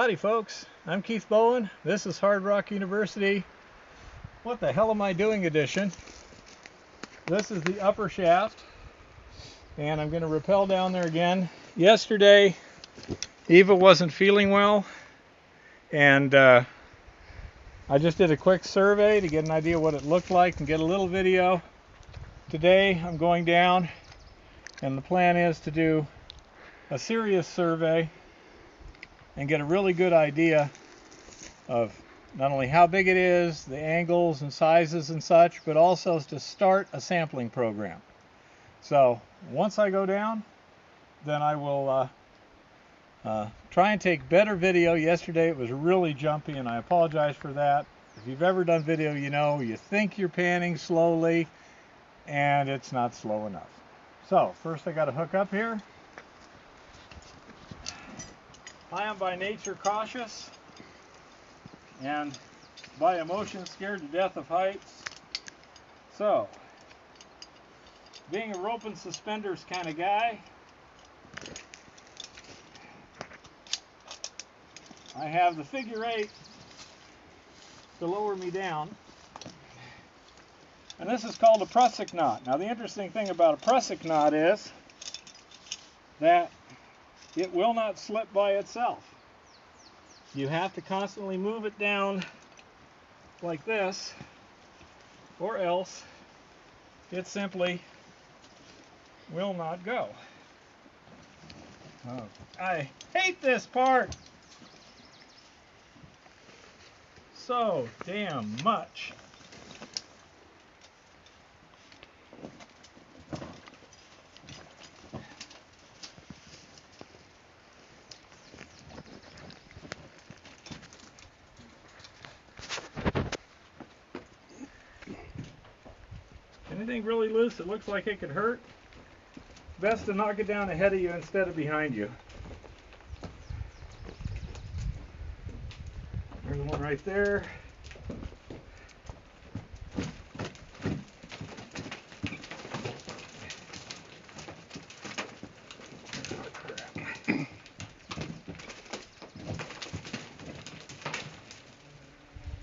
Howdy folks, I'm Keith Bowen. This is Hard Rock University. What the hell am I doing edition. This is the upper shaft and I'm going to rappel down there again. Yesterday Eva wasn't feeling well and I just did a quick survey to get an idea what it looked like and get a little video. Today I'm going down and the plan is to do a serious survey and get a really good idea of not only how big it is, the angles and sizes and such, but also to start a sampling program. So once I go down, then I will try and take better video. Yesterday it was really jumpy and I apologize for that. If you've ever done video, you know you think you're panning slowly and it's not slow enough. So first I got to hook up here. I am by nature cautious and by emotion scared to death of heights. So, being a rope and suspenders kind of guy, I have the figure 8 to lower me down. And this is called a prusik knot. Now the interesting thing about a prusik knot is that it will not slip by itself. You have to constantly move it down like this, or else it simply will not go. Oh, I hate this part so damn much. Anything really loose that looks like it could hurt, best to knock it down ahead of you instead of behind you. There's one right there.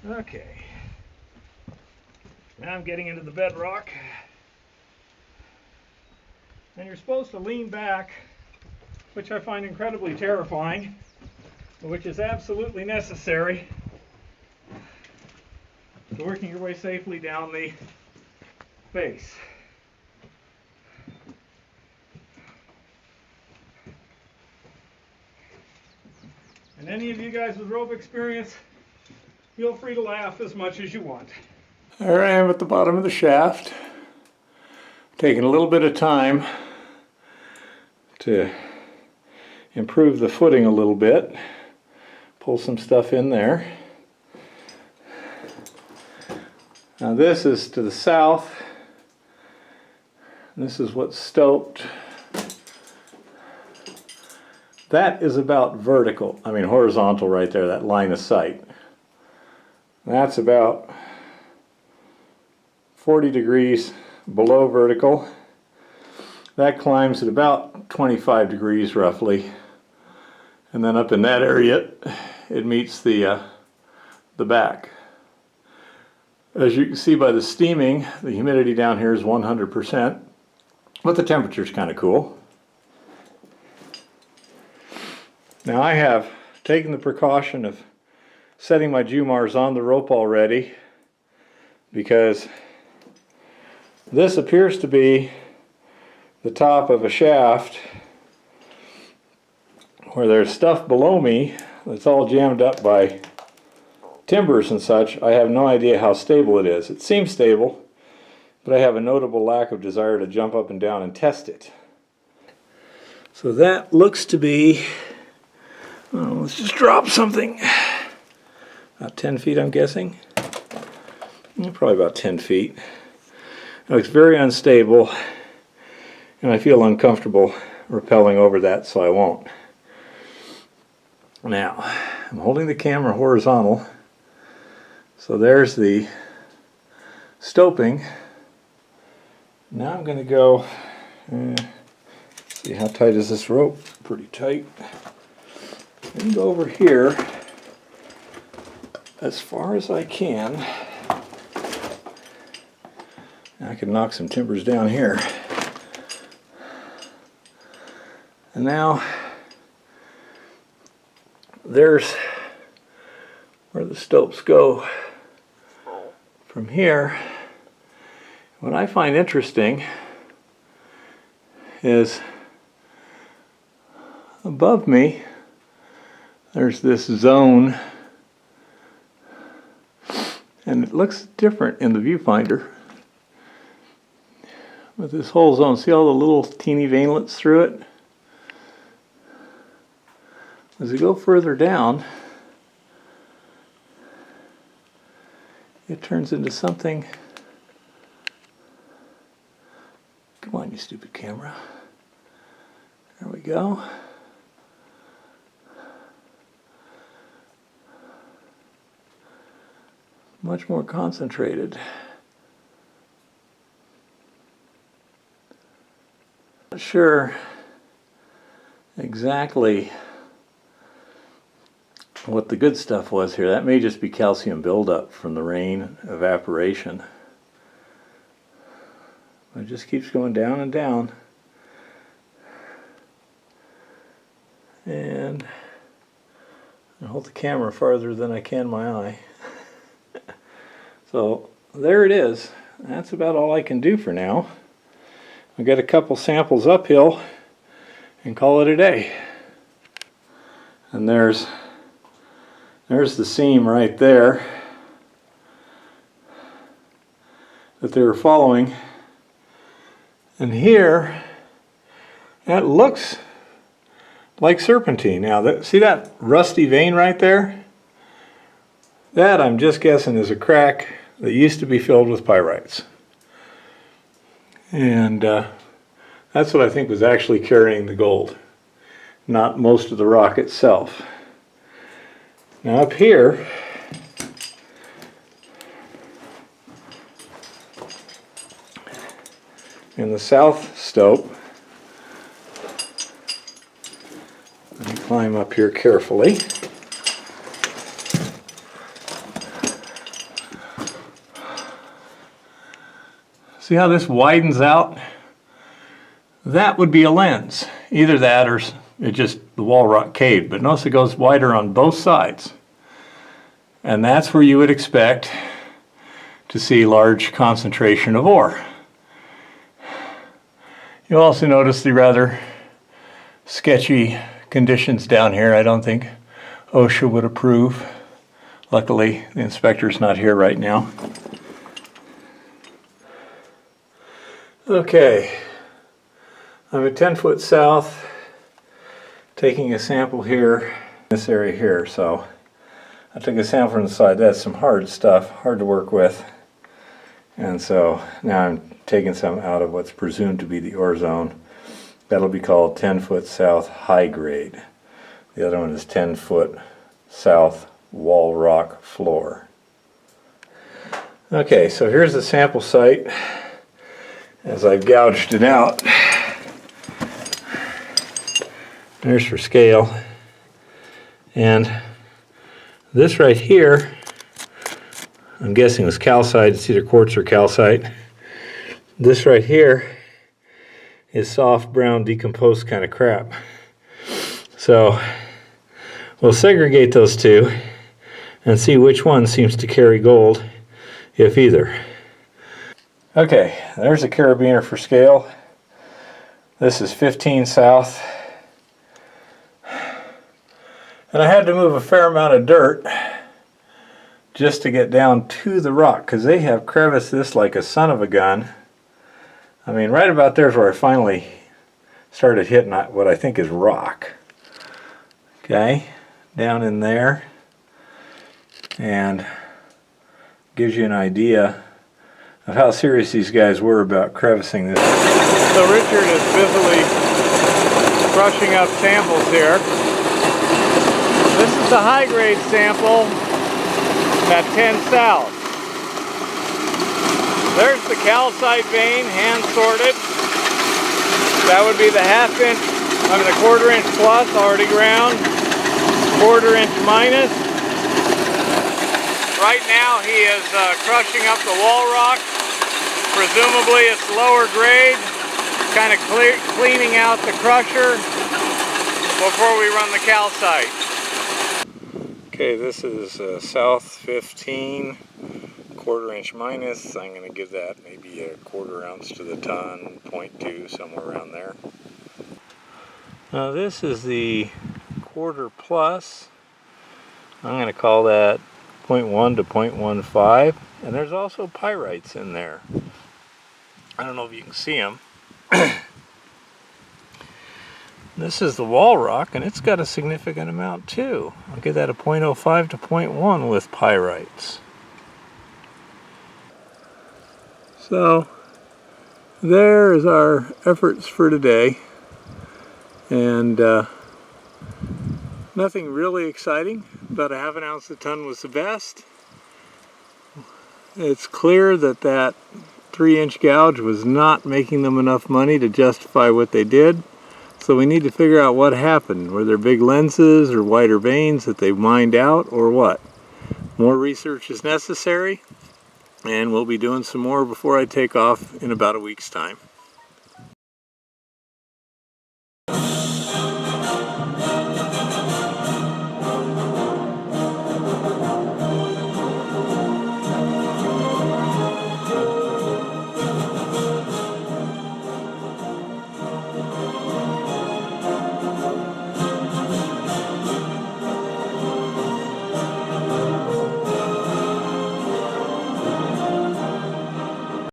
Okay. Now I'm getting into the bedrock. And you're supposed to lean back, which I find incredibly terrifying, which is absolutely necessary to working your way safely down the face. And any of you guys with rope experience, feel free to laugh as much as you want. There I am at the bottom of the shaft, taking a little bit of time to improve the footing a little bit, pull some stuff in there. Now this is to the south, this is what's stoped. That is about vertical, horizontal right there, that line of sight. That's about 40 degrees below vertical. That climbs at about 25 degrees roughly. And then up in that area, it meets the back. As you can see by the steaming, the humidity down here is 100%, but the temperature's kind of cool. Now I have taken the precaution of setting my Jumars on the rope already because this appears to be the top of a shaft where there's stuff below me that's all jammed up by timbers and such. I have no idea how stable it is. It seems stable, but I have a notable lack of desire to jump up and down and test it. So that looks to be, let's just drop something. About 10 feet, I'm guessing. Probably about 10 feet. It looks very unstable, and I feel uncomfortable rappelling over that, so I won't. Now, I'm holding the camera horizontal, so there's the stoping. Now I'm going to go, see how tight is this rope? Pretty tight. And go over here as far as I can. I can knock some timbers down here. And now there's where the stopes go from here. What I find interesting is above me there's this zone, and it looks different in the viewfinder with this whole zone. See all the little teeny veinlets through it? As we go further down, it turns into something. Come on, you stupid camera. There we go. Much more concentrated. Not sure exactly what the good stuff was here. That may just be calcium buildup from the rain evaporation. It just keeps going down and down. And I hold the camera farther than I can my eye. So there it is. That's about all I can do for now. I'll get a couple samples uphill and call it a day. And there's the seam right there that they were following. And here, that looks like serpentine. Now, see that rusty vein right there? That, I'm just guessing, is a crack that used to be filled with pyrites. And that's what I think was actually carrying the gold, not most of the rock itself. Now up here, in the south stope, let me climb up here carefully. See how this widens out? That would be a lens. Either that or it just the wall rock caved, but notice it goes wider on both sides. And that's where you would expect to see large concentration of ore. You'll also notice the rather sketchy conditions down here. I don't think OSHA would approve. Luckily, the inspector's not here right now. Okay, I'm at 10 foot south, taking a sample here, this area here. So I took a sample from the side. That's some hard stuff, hard to work with. And so now I'm taking some out of what's presumed to be the ore zone. That'll be called 10 foot south high grade. The other one is 10 foot south wall rock floor. Okay, so here's the sample site as I've gouged it out. There's for scale. And this right here, I'm guessing was calcite. It's either quartz or calcite. This right here is soft brown decomposed kind of crap. So we'll segregate those two and see which one seems to carry gold, if either. Okay, there's a carabiner for scale. This is 15 south. And I had to move a fair amount of dirt just to get down to the rock, because they have creviced this like a son of a gun. I mean, right about there's where I finally started hitting what I think is rock. Okay, down in there. And gives you an idea of how serious these guys were about crevicing this. So Richard is busily crushing up samples here. This is the high grade sample at 10 south. There's the calcite vein, hand sorted. That would be the a quarter inch plus already ground, quarter inch minus. Right now he is crushing up the wall rock. Presumably it's lower grade, kind of cleaning out the crusher before we run the calcite. Okay, this is South 15, 1/4 inch minus. I'm going to give that maybe a 1/4 ounce to the ton, 0.2, somewhere around there. Now this is the 1/4 plus. I'm going to call that 0.1 to 0.15, and there's also pyrites in there. I don't know if you can see them. This is the wall rock, and it's got a significant amount too. I'll give that a 0.05 to 0.1 with pyrites. So there is our efforts for today, and nothing really exciting. About a 1/2 ounce a ton was the best. It's clear that that 3-inch gouge was not making them enough money to justify what they did. So we need to figure out what happened. Were there big lenses or wider veins that they mined out, or what? More research is necessary, and we'll be doing some more before I take off in about a week's time.